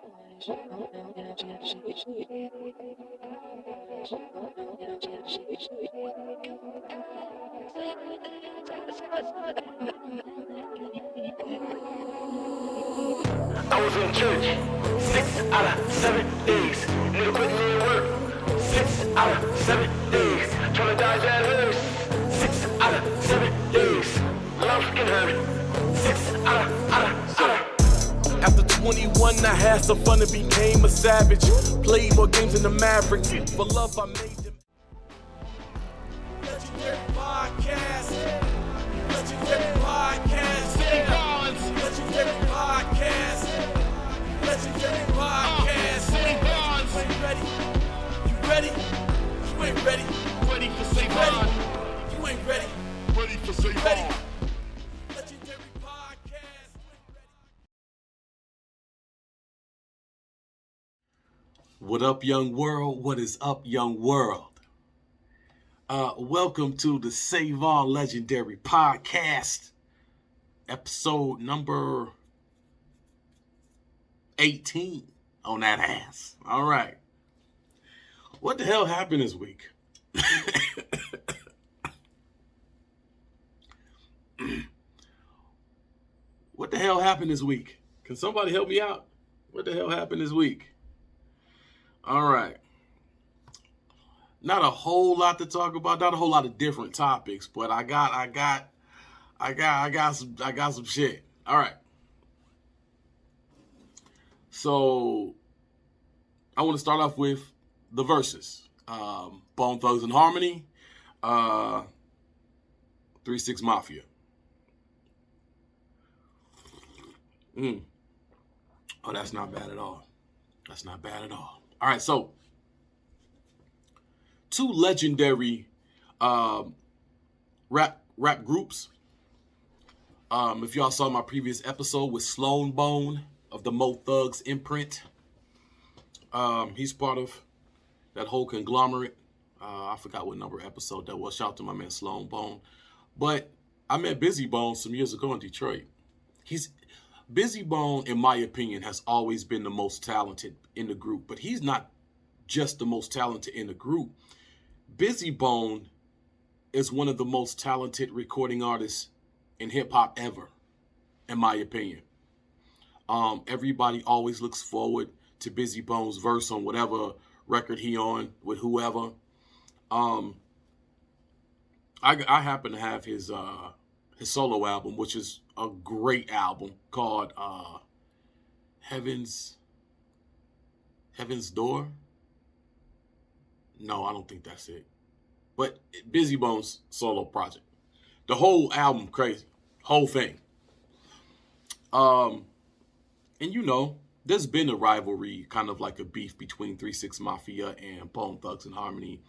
I was in church 6 out of 7 days. Nigga quit me at work 6 out of 7 days. Tryna dodge that hearse 6 out of 7 days. Love can hurt 6 out of 7. After 21, I had some fun and became a savage. Played more games than the Mavericks. For love, I made them. Legendary Podcast. Legendary Podcast. Legendary Podcast. Legendary Podcast. You ain't ready. You ready? You ain't ready. Ready for Savon. You ain't ready. Ready for Savon. Legendary Podcast. What up, young world? What is up, young world? Welcome to the Savon Legendary Podcast, episode number 18 on that ass. All right. What the hell happened this week? What the hell happened this week? Can somebody help me out? What the hell happened this week? All right. Not a whole lot to talk about, not a whole lot of different topics, but I got some shit. All right. So I want to start off with the verses. Bone Thugs and Harmony, 3-6 Mafia. Oh, that's not bad at all. That's not bad at all. All right, so two legendary rap groups. If y'all saw my previous episode with Sloan Bone of the Mo Thugs imprint, he's part of that whole conglomerate. I forgot what number episode that was. Shout out to my man Sloan Bone. But I met Bizzy Bone some years ago in Detroit. Bizzy Bone, in my opinion, has always been the most talented in the group, but he's not just the most talented in the group. Bizzy Bone is one of the most talented recording artists in hip hop ever, in my opinion. Everybody always looks forward to Bizzy Bone's verse on whatever record he on with whoever. I happen to have his solo album, which is a great album called Heaven's Door. No, I don't think that's it. But Bizzy Bone's solo project. The whole album, crazy. Whole thing. And you know, there's been a rivalry, kind of like a beef between 3-6 Mafia and Bone Thugs and Harmony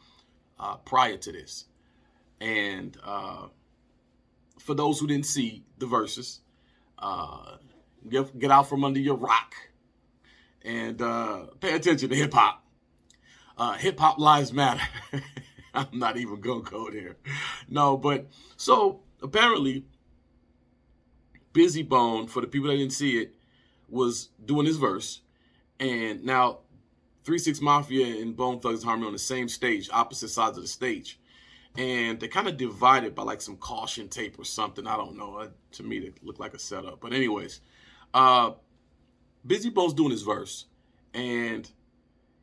prior to this. And for those who didn't see the verses, get out from under your rock and pay attention to hip hop. Hip hop lives matter. I'm not even gonna go there. No, but so apparently Bizzy Bone, for the people that didn't see it, was doing his verse, and now 3-6 Mafia and Bone Thugs and Harmony on the same stage, opposite sides of the stage. And they kind of divided by like some caution tape or something. I don't know. To me, it looked like a setup. But anyways, Bizzy Bone's doing his verse, and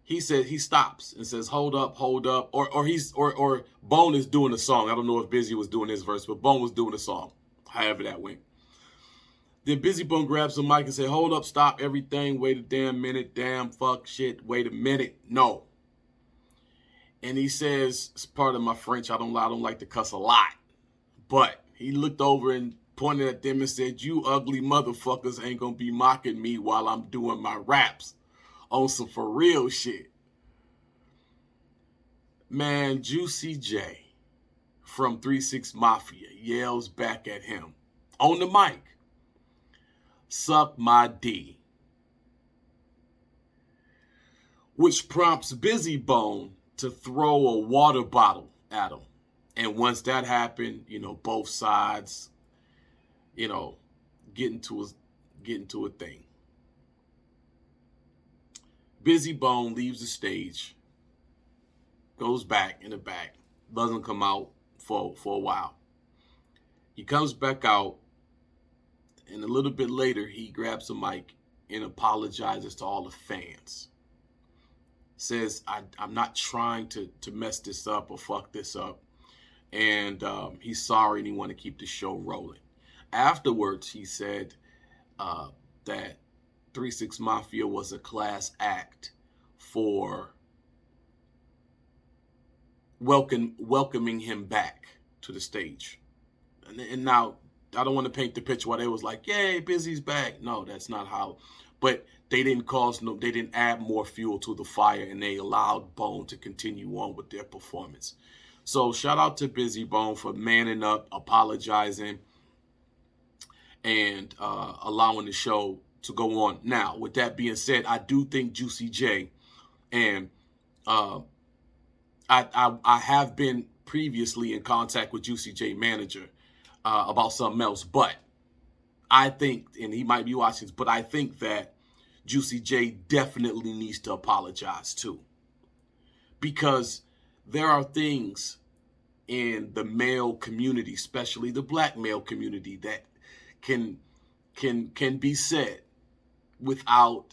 he stops and says, "Hold up," or Bone is doing a song. I don't know if Bizzy was doing his verse, but Bone was doing a song. However that went. Then Bizzy Bone grabs the mic and said, "Hold up, stop everything. Wait a damn minute. Damn, fuck, shit. Wait a minute. No." And he says, "It's part of my French. I don't like to cuss a lot." But he looked over and pointed at them and said, "You ugly motherfuckers ain't gonna be mocking me while I'm doing my raps on some for real shit." Man, Juicy J from 3-6 Mafia yells back at him on the mic, "Suck my D," which prompts Bizzy Bone to throw a water bottle at him. And once that happened, you know, both sides, you know, get into a thing. Bizzy Bone leaves the stage, goes back in the back, doesn't come out for a while. He comes back out, and a little bit later, he grabs the mic and apologizes to all the fans. Says, I'm not trying to mess this up or fuck this up. And he's sorry and he want to keep the show rolling. Afterwards, he said that 3-6 Mafia was a class act for welcoming him back to the stage. And now, I don't want to paint the picture where they was like, yay, Bizzy's back. No, that's not how. But they didn't add more fuel to the fire, and they allowed Bone to continue on with their performance. So shout out to Bizzy Bone for manning up, apologizing, and allowing the show to go on. Now, with that being said, I do think Juicy J, and I have been previously in contact with Juicy J manager about something else, but I think, and he might be watching, but I think that Juicy J definitely needs to apologize too, because there are things in the male community, especially the black male community, that can be said without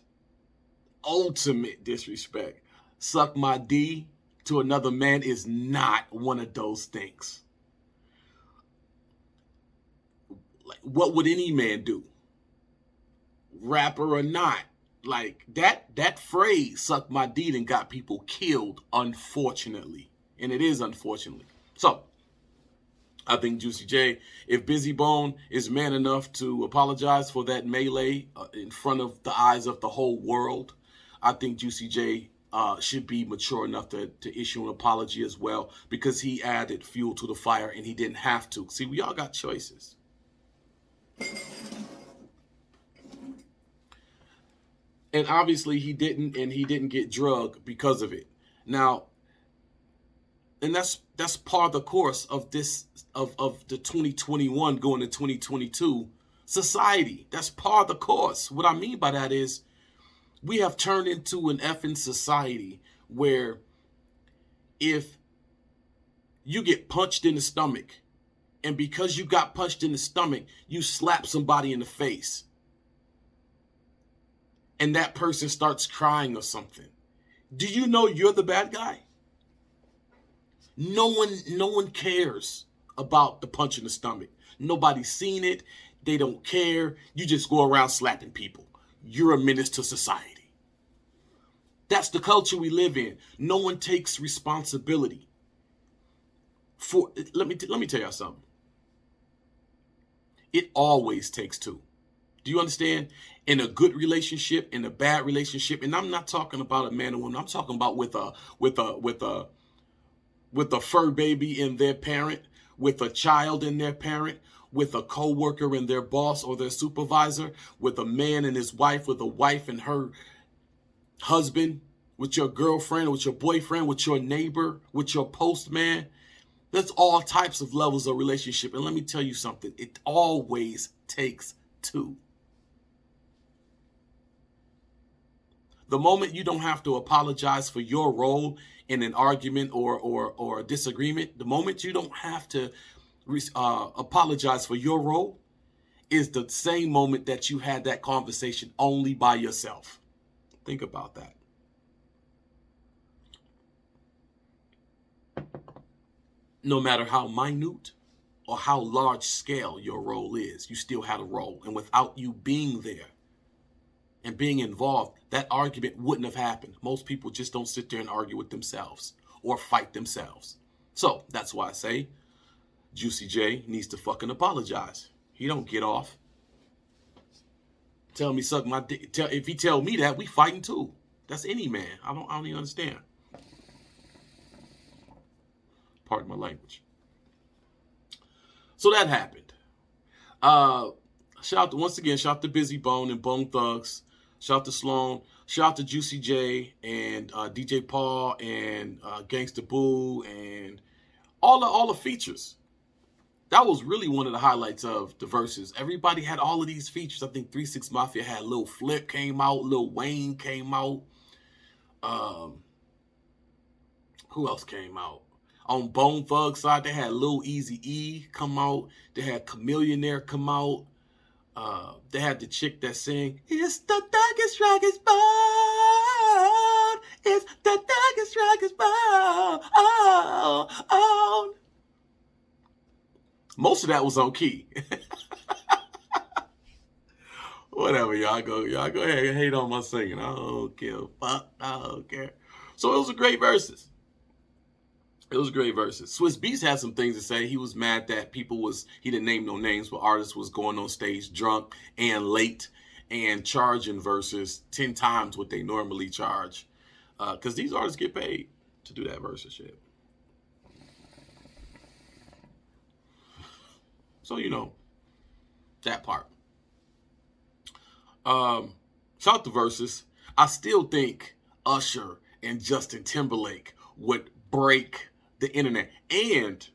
ultimate disrespect. Suck my D to another man is not one of those things. Like, what would any man do? Rapper or not? Like, that phrase, suck my D, and got people killed, unfortunately. And it is unfortunately. So, I think Juicy J, if Bizzy Bone is man enough to apologize for that melee in front of the eyes of the whole world, I think Juicy J should be mature enough to issue an apology as well, because he added fuel to the fire and he didn't have to. See, we all got choices. And obviously he didn't get drugged because of it. Now, and that's part of the course of this of the 2021 going to 2022 society. That's part of the course. What I mean by that is we have turned into an effing society where if you get punched in the stomach, and because you got punched in the stomach, you slap somebody in the face, and that person starts crying or something, do you know you're the bad guy? No one cares about the punch in the stomach. Nobody's seen it. They don't care. You just go around slapping people. You're a menace to society. That's the culture we live in. No one takes responsibility for. Let me tell y'all something. It always takes two. Do you understand? In a good relationship, in a bad relationship, and I'm not talking about a man and woman. I'm talking about with a fur baby and their parent, with a child and their parent, with a co-worker and their boss or their supervisor, with a man and his wife, with a wife and her husband, with your girlfriend, with your boyfriend, with your neighbor, with your postman. There's all types of levels of relationship. And let me tell you something. It always takes two. The moment you don't have to apologize for your role in an argument or a disagreement, the moment you don't have to apologize for your role is the same moment that you had that conversation only by yourself. Think about that. No matter how minute or how large scale your role is, you still had a role. And without you being there and being involved, that argument wouldn't have happened. Most people just don't sit there and argue with themselves or fight themselves. So that's why I say Juicy J needs to fucking apologize. He don't get off. Tell me suck my dick. If he tell me that, we fighting too. That's any man. I don't even understand. Pardon my language. So that happened. Shout out to Bizzy Bone and Bone Thugs. Shout out to Sloan. Shout out to Juicy J and DJ Paul and Gangsta Boo and all the features. That was really one of the highlights of the verses. Everybody had all of these features. I think 3-6 Mafia had Lil Flip came out, Lil Wayne came out. Who else came out? On Bone Thug side, they had Lil Easy E come out. They had Camille come out. They had the chick that sang, "It's the darkest, strongest bone. It's the darkest, strongest bone." Oh. Most of that was on key. Whatever, y'all go ahead and hate on my singing. I don't care. Fuck, I don't care. So it was a great verses. Swiss Beats had some things to say. He was mad that he didn't name no names, but artists was going on stage drunk and late and charging verses 10 times what they normally charge. Because these artists get paid to do that versus shit. So, that part. Shout out to verses. I still think Usher and Justin Timberlake would break the internet. And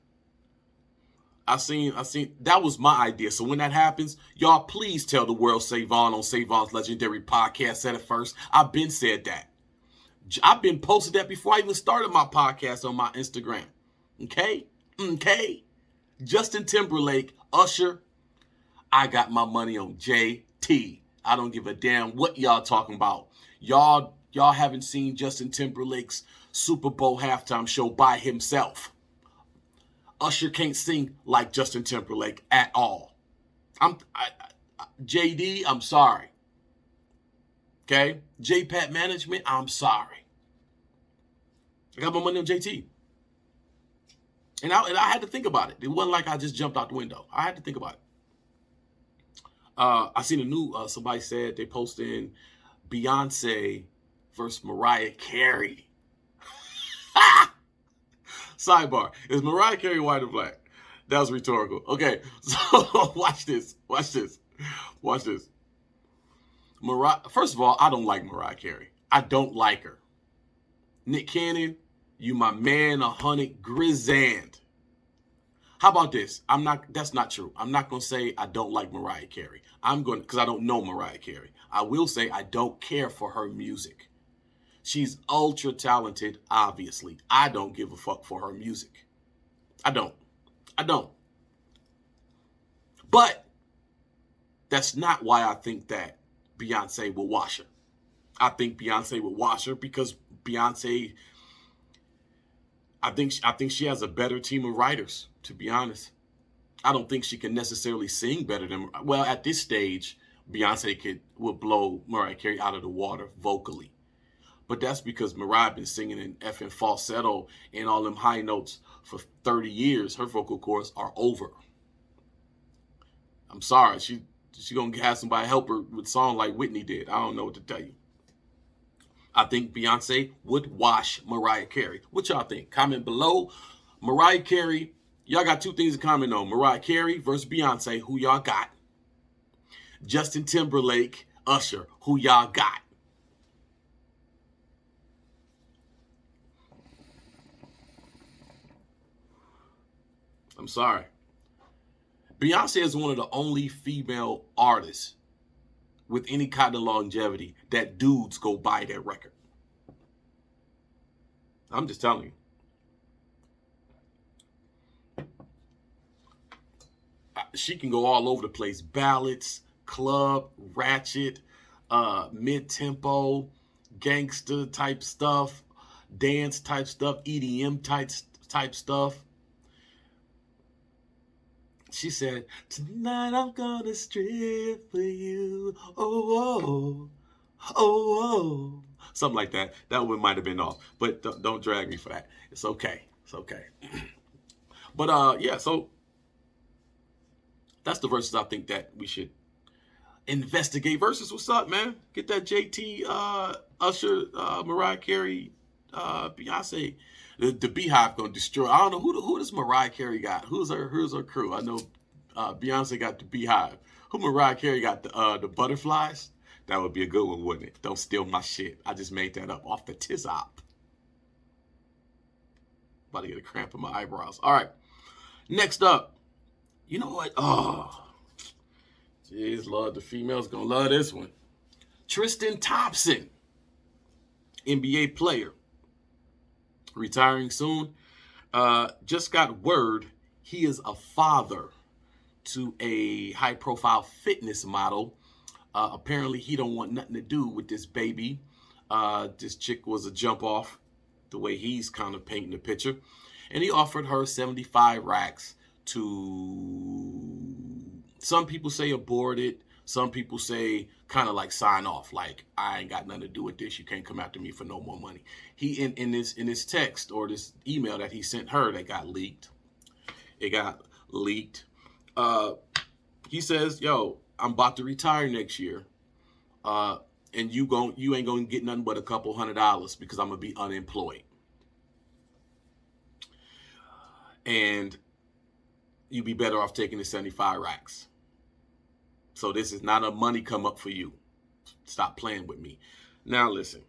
I seen that was my idea. So when that happens, y'all please tell the world Savon on Savon's Legendary Podcast said it first. I've been said that. I've been posted that before I even started my podcast on my Instagram. Okay? Justin Timberlake, Usher, I got my money on JT. I don't give a damn what y'all talking about. Y'all haven't seen Justin Timberlake's Super Bowl halftime show by himself. Usher can't sing like Justin Timberlake at all. JD, I'm sorry. Okay? JPAT Management, I'm sorry. I got my money on JT. And I had to think about it. It wasn't like I just jumped out the window. I had to think about it. I seen a new, somebody said they posted Beyonce versus Mariah Carey. Sidebar, is Mariah Carey white or black? That was rhetorical. Okay, so watch this. First of all, I don't like Mariah Carey. I don't like her. Nick Cannon, you my man, 100 grizzand. How about this? That's not true. I'm not going to say I don't like Mariah Carey. Because I don't know Mariah Carey. I will say I don't care for her music. She's ultra talented, obviously. I don't give a fuck for her music. I don't. But that's not why I think that Beyonce will wash her. I think Beyonce will wash her because Beyonce, I think she has a better team of writers, to be honest. I don't think she can necessarily sing better than, well, at this stage, Beyonce would blow Mariah Carey out of the water vocally. But that's because Mariah been singing in effing falsetto and all them high notes for 30 years. Her vocal cords are over. I'm sorry. She going to have somebody help her with a song like Whitney did. I don't know what to tell you. I think Beyonce would wash Mariah Carey. What y'all think? Comment below. Mariah Carey, y'all got two things in common though. Mariah Carey versus Beyonce, who y'all got? Justin Timberlake, Usher, who y'all got? I'm sorry. Beyonce is one of the only female artists with any kind of longevity that dudes go buy their record. I'm just telling you. She can go all over the place. Ballads, club, ratchet, mid-tempo, gangster type stuff, dance type stuff, EDM type stuff. She said, "Tonight I'm gonna strip for you. Oh, oh, oh, oh." Something like that. That one might have been off. But don't drag me for that. It's okay. But, yeah, so that's the verses I think that we should investigate. Versus, what's up, man? Get that JT, Usher, Mariah Carey, Beyonce. The Beehive gonna destroy. I don't know who does Mariah Carey got. Who's her crew? I know Beyonce got the Beehive. Who Mariah Carey got the Butterflies? That would be a good one, wouldn't it? Don't steal my shit. I just made that up off the tizop. About to get a cramp in my eyebrows. All right. Next up, you know what? Oh, jeez, Lord, the females gonna love this one. Tristan Thompson. NBA player, retiring soon. Just got word he is a father to a high-profile fitness model. Apparently, he don't want nothing to do with this baby. This chick was a jump off, the way he's kind of painting the picture. And he offered her 75 racks to, some people say abort it. Some people say kind of like sign off, like I ain't got nothing to do with this. You can't come after me for no more money. He in this text or this email that he sent her that got leaked. It got leaked. He says, "Yo, I'm about to retire next year, and you ain't gonna get nothing but a couple $100 because I'm gonna be unemployed, and you'd be better off taking the 75 racks. So this is not a money come up for you. Stop playing with me." Now listen,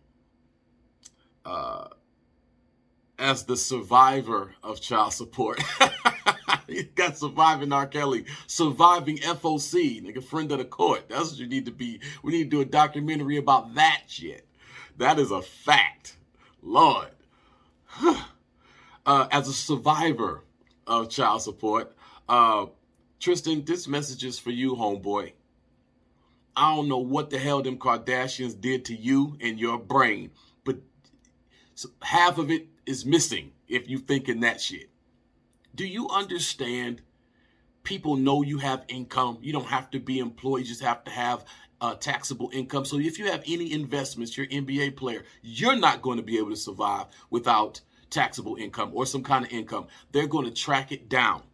as the survivor of child support, you got surviving R. Kelly, surviving FOC, nigga, friend of the court. That's what you need to be. We need to do a documentary about that shit. That is a fact. Lord. As a survivor of child support, Tristan, this message is for you, homeboy. I don't know what the hell them Kardashians did to you and your brain, but half of it is missing if you thinking that shit. Do you understand? People know you have income. You don't have to be employed. You just have to have taxable income. So if you have any investments, you're an NBA player, you're not going to be able to survive without taxable income or some kind of income. They're going to track it down.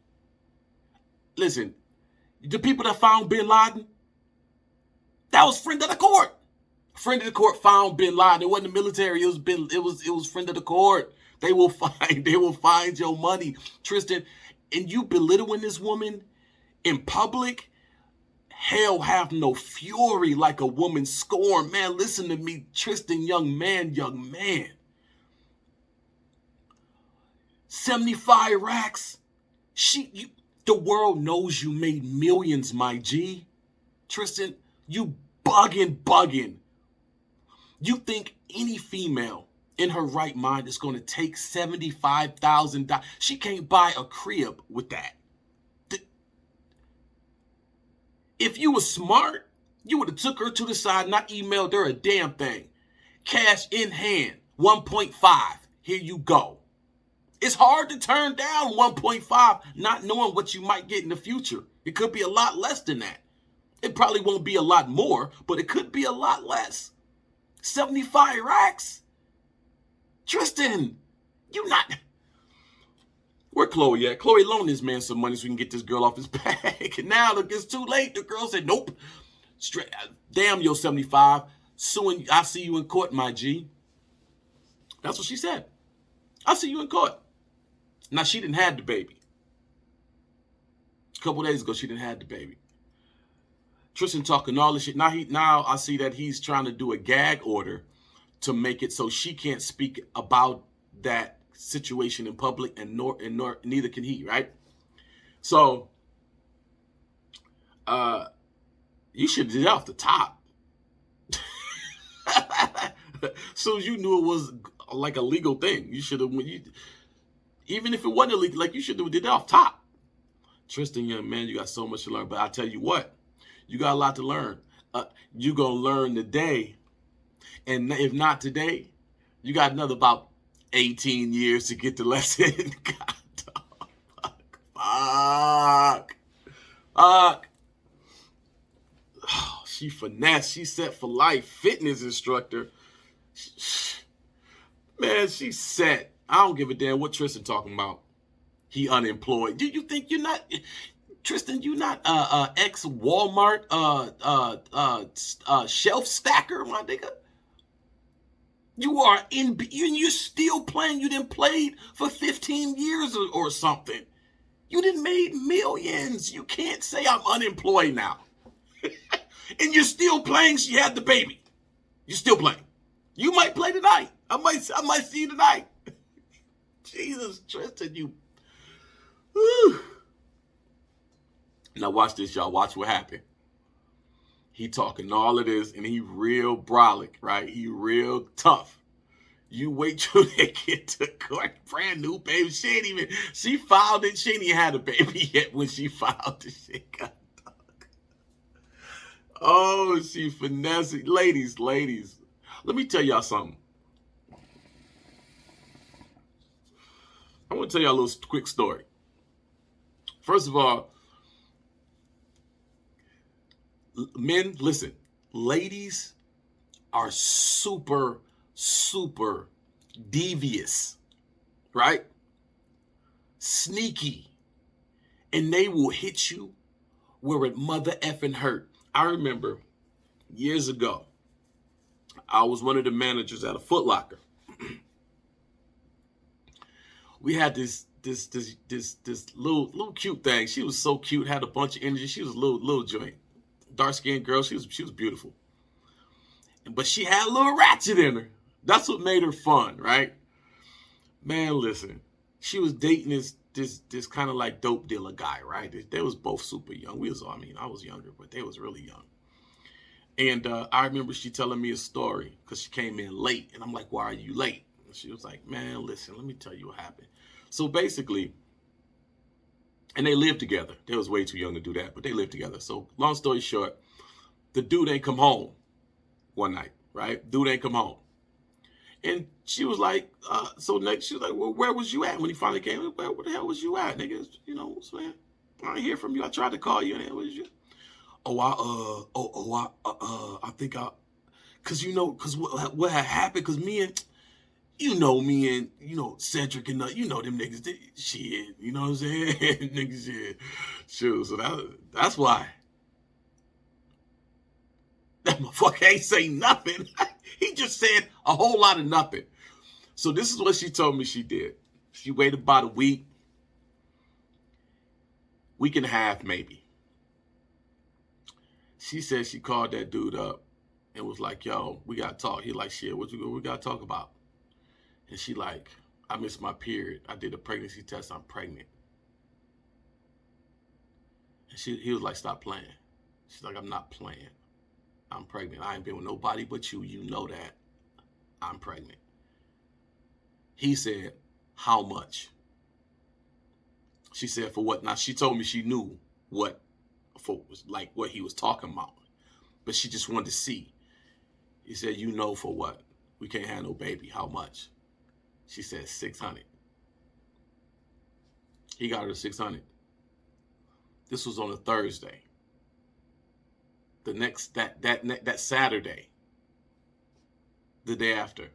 Listen, the people that found bin Laden, that was friend of the court. Friend of the court found bin Laden. It wasn't the military. It was friend of the court. They will find your money, Tristan. And you belittling this woman in public, hell have no fury like a woman scorned. Man, listen to me, Tristan, young man. 75 racks. The world knows you made millions, my G. Tristan, you bugging. You think any female in her right mind is going to take $75,000? She can't buy a crib with that. If you were smart, you would have took her to the side, not emailed her a damn thing. Cash in hand, 1.5. Here you go. It's hard to turn down 1.5, not knowing what you might get in the future. It could be a lot less than that. It probably won't be a lot more, but it could be a lot less. 75 racks? Tristan, you not... Where Chloe at? Chloe loaned this man some money so we can get this girl off his back. And now look, it's too late. The girl said, nope. Straight, damn your 75. Soon I see you in court, my G. That's what she said. I'll see you in court. Now, she didn't have the baby. A couple days ago, she didn't have the baby. Tristan talking all this shit. Now I see that he's trying to do a gag order to make it so she can't speak about that situation in public, and neither can he, right? So, you should do that off the top. So you knew it was like a legal thing. You should have, even if it wasn't illegal, like you should have did that off top. Tristan, young man, you got so much to learn. But I tell you what, you got a lot to learn. You gonna learn today, and if not today, you got another about 18 years to get the lesson. God, fuck. Oh, she finesse. She set for life. Fitness instructor. Man, she set. I don't give a damn what Tristan talking about. He unemployed. Do you think you're not, Tristan? You not ex Walmart shelf stacker, my nigga. You are you're still playing. You didn't play for 15 years or something. You didn't made millions. You can't say I'm unemployed now. And you're still playing. She had the baby. You're still playing. You might play tonight. I might see you tonight. Jesus, Tristan, you. Whew. Now watch this, y'all. Watch what happened. He talking all of this, and he real brolic, right? He real tough. You wait till they get to court. Brand new baby. She filed it. She ain't even had a baby yet when she filed the shit. God, dog. Oh, she finessing. Ladies. Let me tell y'all something. I want to tell y'all a little quick story. First of all, men, listen. Ladies are super devious, right? Sneaky. And they will hit you where it mother effing hurt. I remember years ago, I was one of the managers at a Foot Locker. We had this little cute thing. She was so cute, had a bunch of energy. She was a little joint. Dark-skinned girl. She was beautiful. But she had a little ratchet in her. That's what made her fun, right? Man, listen. She was dating this kind of like dope dealer guy, right? They was both super young. I was younger, but they was really young. And I remember she telling me a story because she came in late. And I'm like, why are you late? And she was like, man, listen, let me tell you what happened. So basically, and they lived together. They was way too young to do that, but they lived together. So long story short, the dude ain't come home one night, right? Dude ain't come home. And she was like, so next, she was like, well, where was you at when he finally came? Where the hell was you at, nigga? You know, man, I didn't hear from you. I tried to call you, and where was you? I think cause what had happened, cause me and Cedric and them niggas, shit, you know what I'm saying? Niggas, shit. Sure, so that's why. That motherfucker ain't say nothing. He just said a whole lot of nothing. So this is what she told me she did. She waited about a week and a half maybe. She said she called that dude up and was like, yo, we got to talk. He like, shit, what we got to talk about? And she like, I missed my period. I did a pregnancy test. I'm pregnant. And he was like, stop playing. She's like, I'm not playing. I'm pregnant. I ain't been with nobody but you. You know that. I'm pregnant. He said, how much? She said, for what? Now, she told me she knew what he was talking about. But she just wanted to see. He said, you know for what? We can't have no baby. How much? She said, 600. He got her 600. This was on a Thursday. The next, that Saturday, the day after,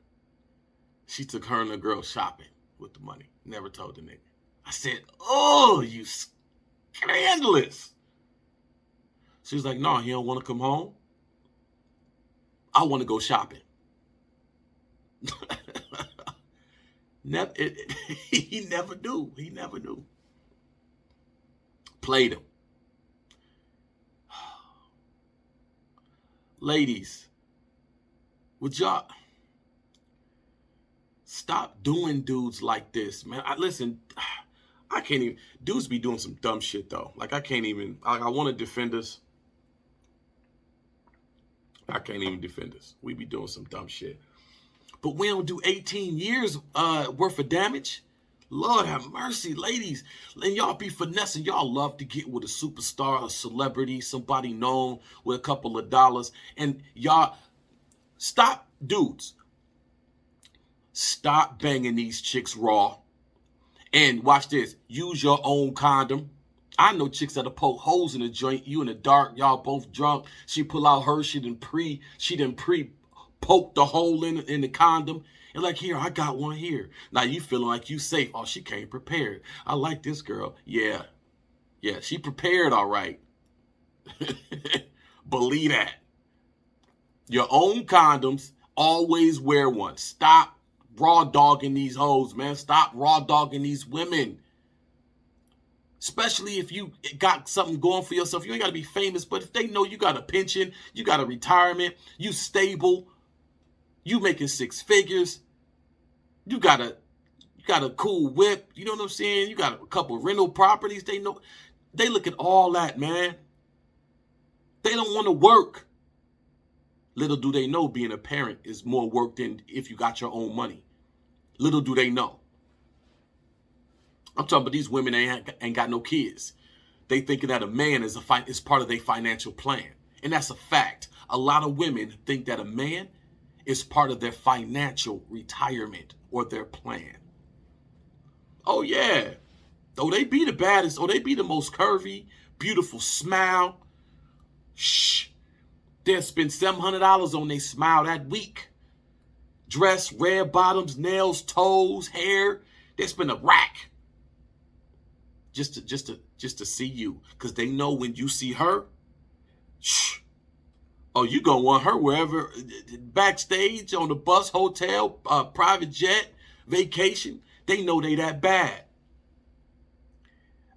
she took her and the girl shopping with the money. Never told the nigga. I said, oh, you scandalous. She was like, no, he don't want to come home. I want to go shopping. He never knew. He never knew. Played him. Ladies, would y'all stop doing dudes like this, man? Listen, I can't even. Dudes be doing some dumb shit, though. Like, I can't even. I want to defend us. I can't even defend us. We be doing some dumb shit. But we don't do 18 years worth of damage. Lord have mercy, ladies. And y'all be finessing. Y'all love to get with a superstar, a celebrity, somebody known with a couple of dollars. And y'all, stop, dudes. Stop banging these chicks raw. And watch this. Use your own condom. I know chicks that'll poke holes in the joint. You in the dark. Y'all both drunk. She pull out her. She didn't poke the hole in the condom. And like, here, I got one here. Now you feeling like you safe. Oh, she came prepared. I like this girl. Yeah, she prepared all right. Believe that. Your own condoms, always wear one. Stop raw dogging these hoes, man. Stop raw dogging these women. Especially if you got something going for yourself. You ain't got to be famous, but if they know you got a pension, you got a retirement, you stable, you making 6 figures, you got a cool whip, you know what I'm saying? You got a couple rental properties. They look at all that, man. They don't want to work. Little do they know being a parent is more work than if you got your own money. Little do they know. I'm talking about these women ain't got no kids. They thinking that a man is part of their financial plan. And that's a fact. A lot of women think that a man is part of their financial retirement or their plan. Oh, yeah. Oh, they be the baddest. Oh, they be the most curvy, beautiful smile. Shh. They'll spend $700 on their smile that week. Dress, red bottoms, nails, toes, hair. They spend a rack just to see you, because they know when you see her, shh. Oh, you gonna want her wherever, backstage, on the bus, hotel, private jet, vacation. They know they that bad.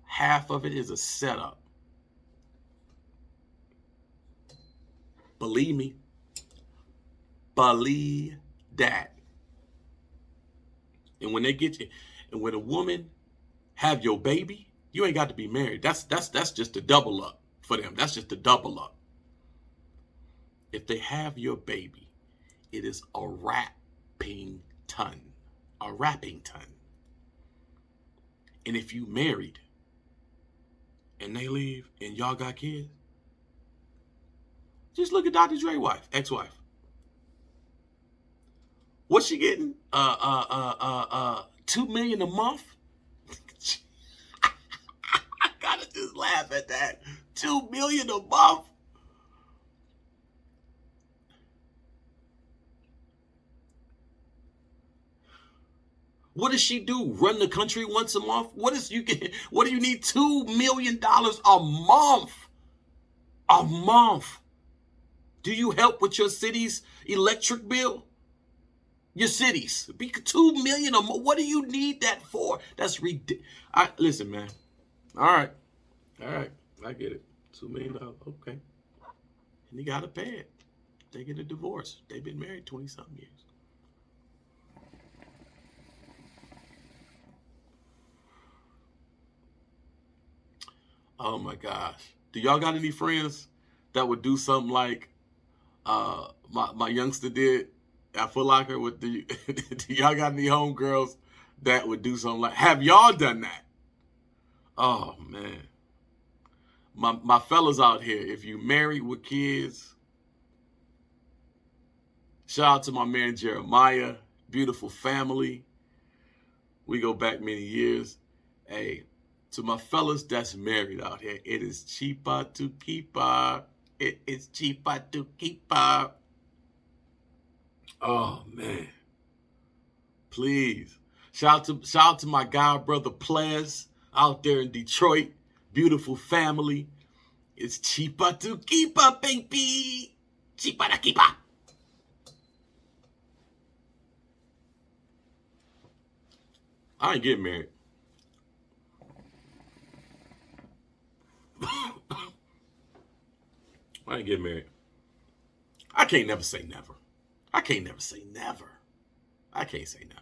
Half of it is a setup. Believe me. Believe that. And when they get you, and when a woman have your baby, you ain't got to be married. That's just a double up for them. That's just a double up. If they have your baby, it is a wrapping ton. A wrapping ton. And if you married and they leave and y'all got kids, just look at Dr. Dre's wife, ex-wife. What's she getting? $2 million a month? I gotta just laugh at that. $2 million a month? What does she do? Run the country once a month? What do you need $2 million a month? A month. Do you help with your city's electric bill? Your cities. Be $2 million a month. What do you need that for? That's ridiculous. Listen, man. All right. I get it. $2 million. Okay. And you gotta pay it. They get a divorce. They've been married 20-something years. Oh my gosh. Do y'all got any friends that would do something like my youngster did at Foot Locker? Do y'all got any homegirls that would do something like, have y'all done that? Oh man. My fellas out here, if you married with kids, shout out to my man Jeremiah, beautiful family. We go back many years. Hey, to my fellas that's married out here, it is cheaper to keep her. It is cheaper to keep her. Oh man. Please. Shout out to my god brother Plez out there in Detroit. Beautiful family. It's cheaper to keep her, baby. Cheaper to keep her. I ain't getting married. I ain't getting married. I can't never say never. I can't never say never. I can't say never.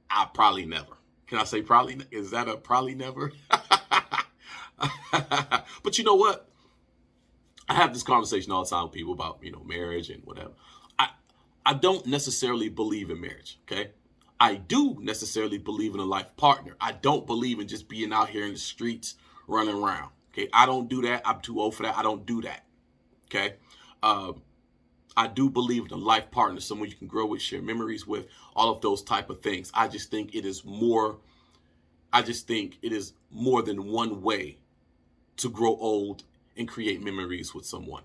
I probably never. Can I say probably? Is that a probably never? But you know what? I have this conversation all the time with people about, marriage and whatever. I don't necessarily believe in marriage, okay? I do necessarily believe in a life partner. I don't believe in just being out here in the streets running around, okay? I don't do that. I'm too old for that. I don't do that, okay? I do believe in a life partner, someone you can grow with, share memories with, all of those type of things. I just think it is more than one way to grow old and create memories with someone.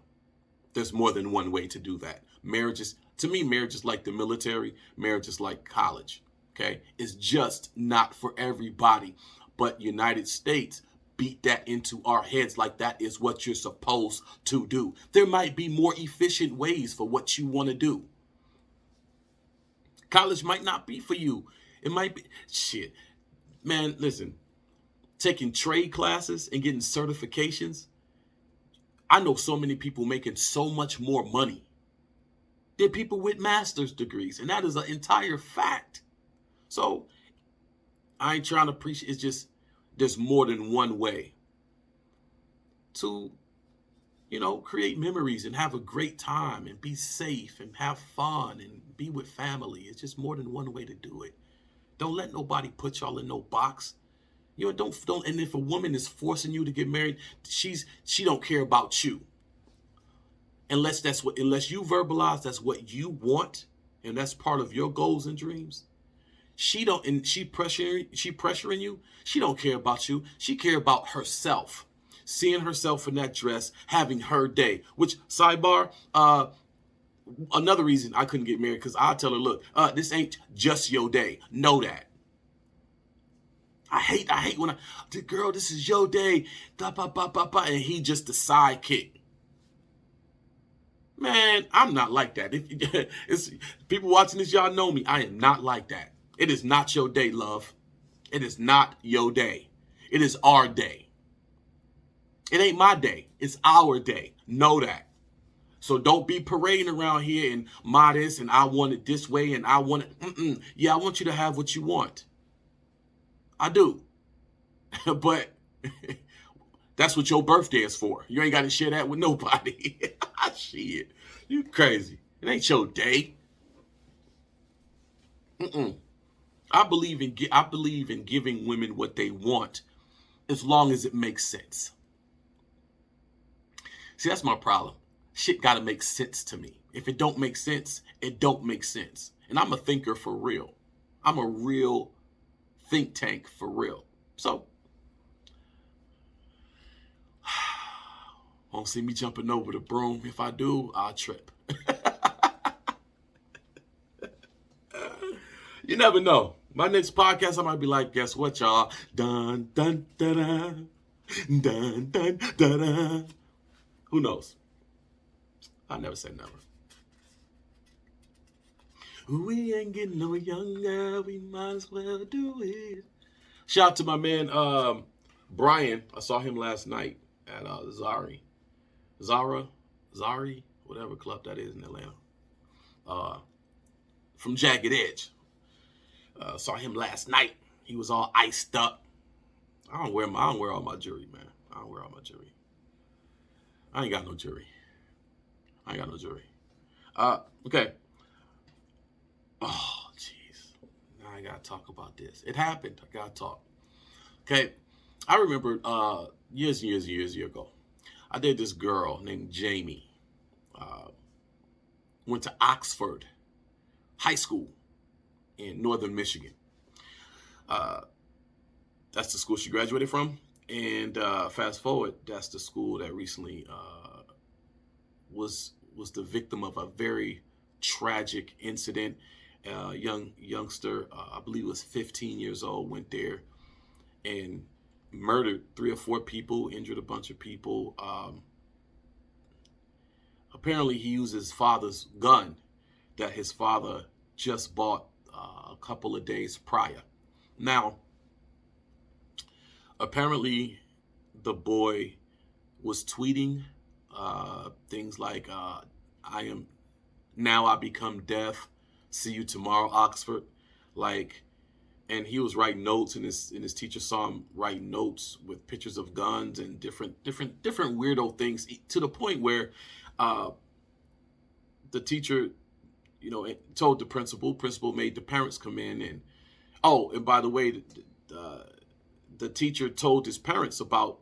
There's more than one way to do that. To me, marriage is like the military. Marriage is like college, okay? It's just not for everybody. But United States beat that into our heads like that is what you're supposed to do. There might be more efficient ways for what you want to do. College might not be for you. It might be, shit. Man, listen, taking trade classes and getting certifications, I know so many people making so much more money than people with master's degrees, and that is an entire fact. So I ain't trying to preach. It's just there's more than one way to create memories and have a great time and be safe and have fun and be with family. It's just more than one way to do it. Don't let nobody put y'all in no box. Don't. And if a woman is forcing you to get married, she don't care about you. Unless you verbalize that's what you want, and that's part of your goals and dreams. She pressuring you. She don't care about you. She care about herself. Seeing herself in that dress, having her day. Which, sidebar, another reason I couldn't get married, because I tell her, look, this ain't just your day. Know that. I hate when girl, this is your day, and he just the sidekick. Man, I'm not like that. It's people watching this, y'all know me. I am not like that. It is not your day, love. It is not your day. It is our day. It ain't my day. It's our day. Know that. So don't be parading around here and modest and I want it this way and I want it. Yeah, I want you to have what you want. I do. But that's what your birthday is for. You ain't got to share that with nobody. Shit. You crazy. It ain't your day. I believe in giving women what they want as long as it makes sense. See, that's my problem. Shit got to make sense to me. If it don't make sense, it don't make sense. And I'm a thinker for real. I'm a real think tank for real. So, won't see me jumping over the broom. If I do, I'll trip. You never know. My next podcast, I might be like, guess what, y'all? Dun, dun, da, da. Dun, dun, da, da. Who knows? I never say never. We ain't getting no younger. We might as well do it. Shout out to my man, Brian. I saw him last night at Zari, whatever club that is in Atlanta. From Jagged Edge. Saw him last night. He was all iced up. I don't wear all my jewelry, man. I don't wear all my jewelry. I ain't got no jewelry. Okay. Oh, jeez. Now I gotta talk about this. It happened. I gotta talk. Okay. I remember years ago, I dated this girl named Jamie. Went to Oxford High School in northern Michigan. That's the school she graduated from. And fast forward, that's the school that recently was the victim of a very tragic incident. Youngster, I believe was 15 years old, went there and murdered 3 or 4 people, injured a bunch of people. Apparently he used his father's gun that his father just bought a couple of days prior. Now, apparently the boy was tweeting things like, I become deaf. See you tomorrow, Oxford. And he was writing notes, and his teacher saw him write notes with pictures of guns and different weirdo things, to the point where the teacher, told the principal. Principal made the parents come in, and by the way, the teacher told his parents about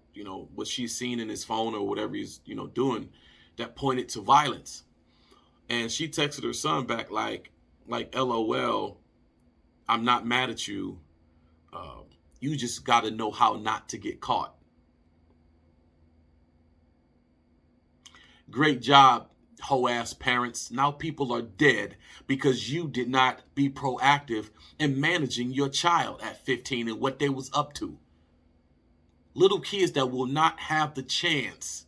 what she's seen in his phone or whatever he's doing that pointed to violence. And she texted her son back like LOL, I'm not mad at you. You just got to know how not to get caught. Great job, hoe-ass parents. Now people are dead because you did not be proactive in managing your child at 15 and what they was up to. Little kids that will not have the chance,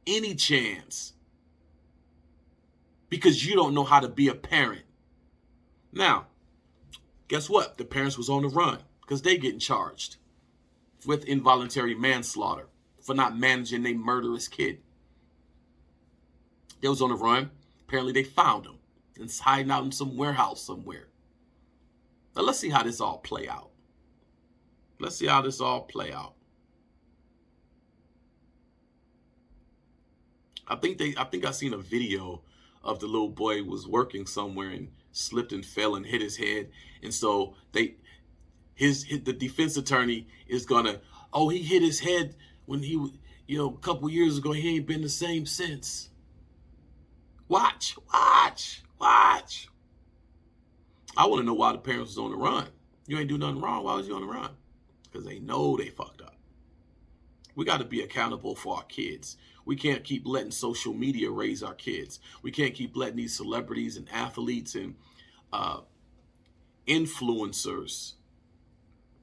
any chance, because you don't know how to be a parent. Now, guess what? The parents was on the run because they getting charged with involuntary manslaughter for not managing their murderous kid. They was on the run. Apparently they found him and hiding out in some warehouse somewhere. Now let's see how this all play out. I think I seen a video of the little boy was working somewhere and slipped and fell and hit his head. And so the defense attorney is gonna, oh, he hit his head when he, a couple years ago. He ain't been the same since. Watch. I want to know why the parents was on the run. You ain't do nothing wrong. Why was you on the run? Because they know they fucked up. We got to be accountable for our kids. We can't keep letting social media raise our kids. We can't keep letting these celebrities and athletes and influencers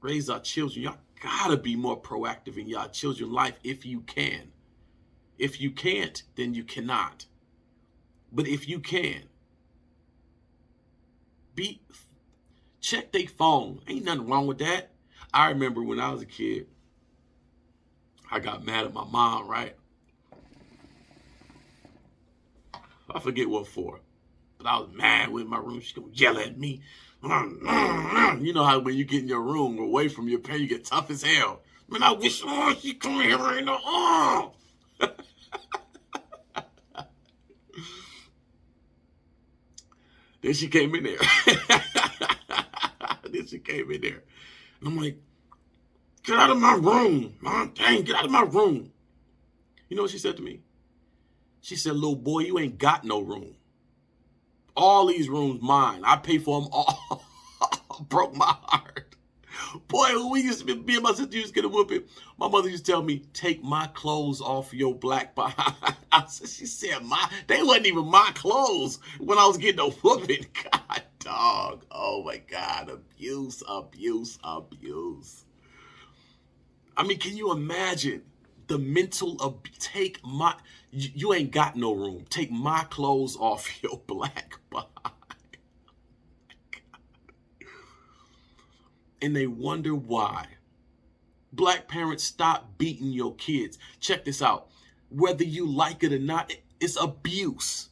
raise our children. Y'all got to be more proactive in y'all children's life if you can. If you can't, then you cannot. But if you can, check their phone. Ain't nothing wrong with that. I remember when I was a kid, I got mad at my mom, right? I forget what for. But I was mad with my room. She's going to yell at me. You know how when you get in your room away from your parents, you get tough as hell. Man, I wish she come here right now. Then she came in there. And I'm like, get out of my room. Mom, dang, get out of my room. You know what she said to me? She said, little boy, you ain't got no room. All these rooms mine. I pay for them all. Broke my heart. Boy, when we used to be and my sister used to get a whooping, my mother used to tell me, take my clothes off your black behind. She said, they wasn't even my clothes when I was getting a whooping. God, dog. Oh, my God. Abuse. I mean, can you imagine the mental you ain't got no room. Take my clothes off your black behind. And they wonder why. Black parents, stop beating your kids. Check this out. Whether you like it or not, it's abuse.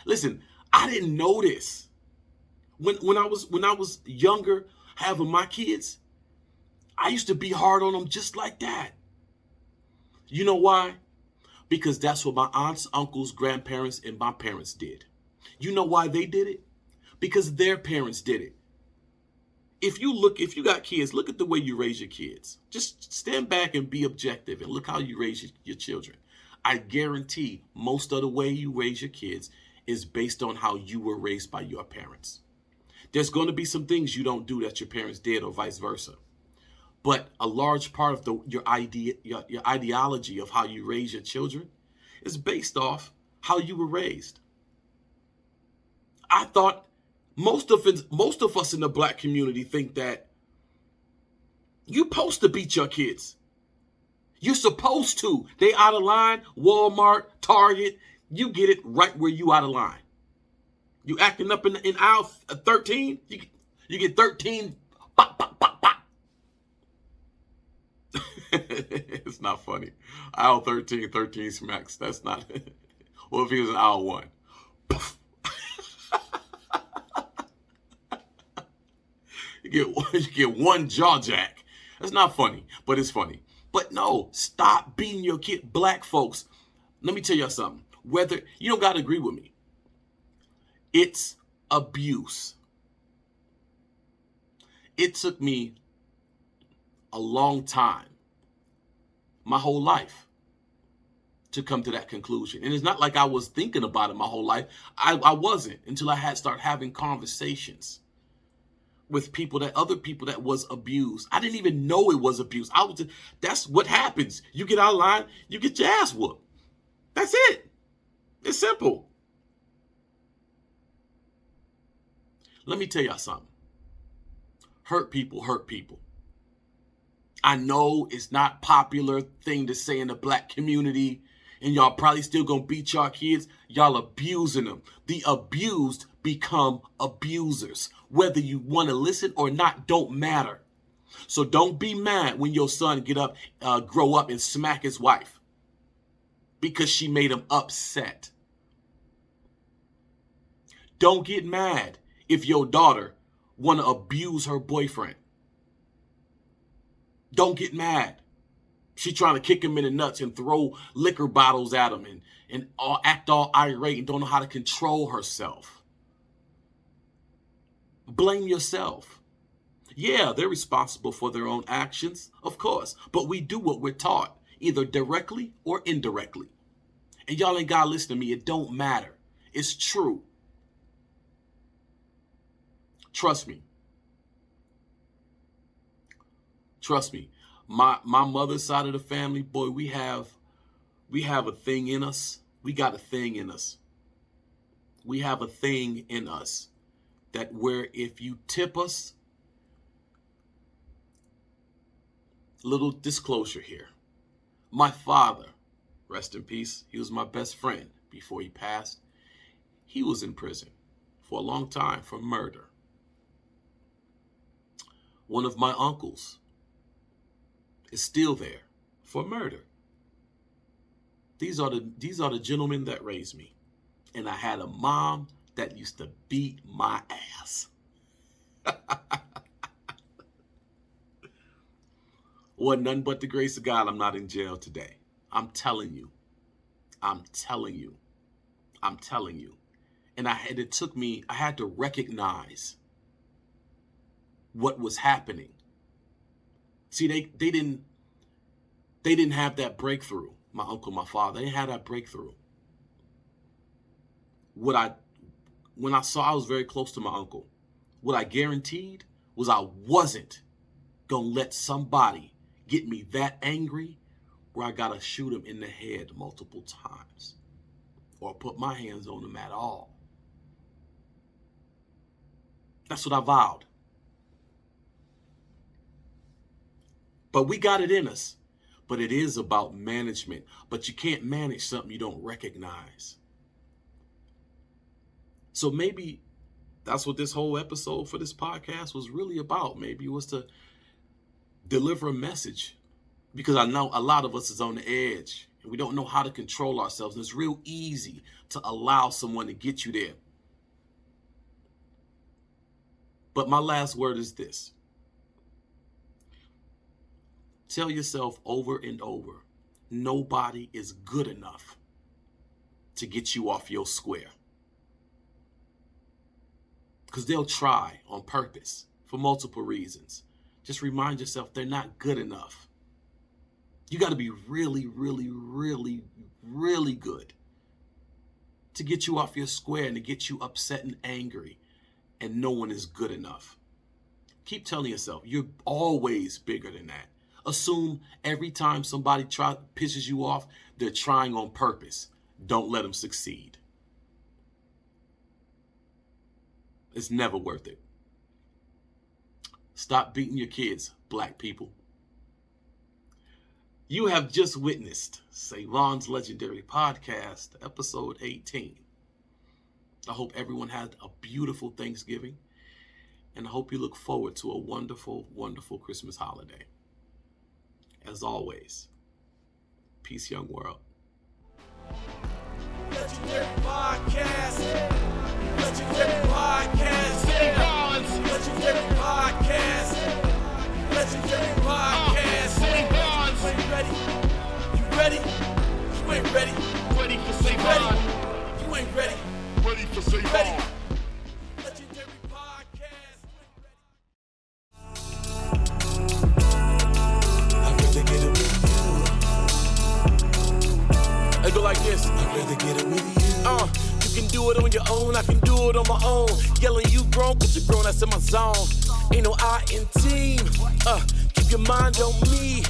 Listen, I didn't know this. When I was younger, having my kids, I used to be hard on them just like that. You know why? Because that's what my aunts, uncles, grandparents, and my parents did. You know why they did it? Because their parents did it. If you got kids, look at the way you raise your kids. Just stand back and be objective and look how you raise your children. I guarantee most of the way you raise your kids is based on how you were raised by your parents. There's going to be some things you don't do that your parents did or vice versa. But a large part of your ideology of how you raise your children is based off how you were raised. I thought most of us in the black community think that you're supposed to beat your kids. You're supposed to. They out of line, Walmart, Target, you get it right where you out of line. You acting up in aisle 13, you get 13, pop, pop, pop, pop. It's not funny. Aisle 13 smacks. That's not. Well, if he was in aisle 1. You get one jaw jack. That's not funny, but it's funny. But no, stop beating your kid. Black folks, let me tell y'all something. Whether you don't gotta agree with me, it's abuse. It took me a long time, my whole life, to come to that conclusion. And it's not like I was thinking about it my whole life. I wasn't until I had started having conversations with other people that was abused. I didn't even know it was abuse. That's what happens. You get out of line, you get your ass whooped. That's it. It's simple. Let me tell y'all something. Hurt people. I know it's not a popular thing to say in the black community, and y'all probably still gonna beat y'all kids. Y'all abusing them. The abused become abusers. Whether you want to listen or not, don't matter. So don't be mad when your son grow up and smack his wife because she made him upset. Don't get mad if your daughter want to abuse her boyfriend. Don't get mad. She trying to kick him in the nuts and throw liquor bottles at him and act all irate and don't know how to control herself. Blame yourself. Yeah, they're responsible for their own actions, of course, but we do what we're taught, either directly or indirectly. And y'all ain't gotta listen to me. It don't matter. It's true. Trust me. Trust me. My mother's side of the family, boy, we have a thing in us. We got a thing in us. We have a thing in us that where if you tip us, little disclosure here. My father, rest in peace, he was my best friend before he passed. He was in prison for a long time for murder. One of my uncles is still there for murder. These are the gentlemen that raised me. And I had a mom that used to beat my ass. Well, none but the grace of God, I'm not in jail today. I'm telling you. I'm telling you. I'm telling you. And I had to recognize what was happening. See, they didn't have that breakthrough. My uncle, my father, they didn't have that breakthrough. When I saw I was very close to my uncle, what I guaranteed was I wasn't gonna let somebody get me that angry where I gotta shoot him in the head multiple times or put my hands on him at all. That's what I vowed. But we got it in us. But it is about management. But you can't manage something you don't recognize. So maybe that's what this whole episode for this podcast was really about. Maybe it was to deliver a message. Because I know a lot of us is on the edge. And we don't know how to control ourselves. And it's real easy to allow someone to get you there. But my last word is this. Tell yourself over and over, nobody is good enough to get you off your square. Because they'll try on purpose for multiple reasons. Just remind yourself they're not good enough. You got to be really, really, really, really good to get you off your square and to get you upset and angry. And no one is good enough. Keep telling yourself you're always bigger than that. Assume every time somebody pisses you off, they're trying on purpose. Don't let them succeed. It's never worth it. Stop beating your kids, black people. You have just witnessed Savon's Legendary Podcast, episode 18. I hope everyone had a beautiful Thanksgiving, and I hope you look forward to a wonderful, wonderful Christmas holiday. As always, peace, young world. Legendary Podcast. Legendary Podcast. Legendary Podcast. Legendary Podcast. You ain't ready. You ready? You ain't ready. Ready for Savon. You ain't ready. Ready for Savon. Ready. Legendary Podcast. I'd rather get it with you. I go like this. I'd rather get it with you. You can do it on your own. I can do it on my own. Yelling you grown, cause you're grown, that's in my zone. Ain't no I in team. Keep your mind on me.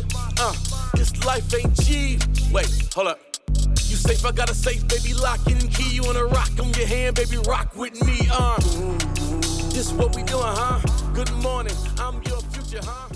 This life ain't cheap. Wait, hold up. You safe, I got a safe, baby, lock and key. You wanna rock on your hand, baby, rock with me, This what we doing, huh? Good morning, I'm your future, huh?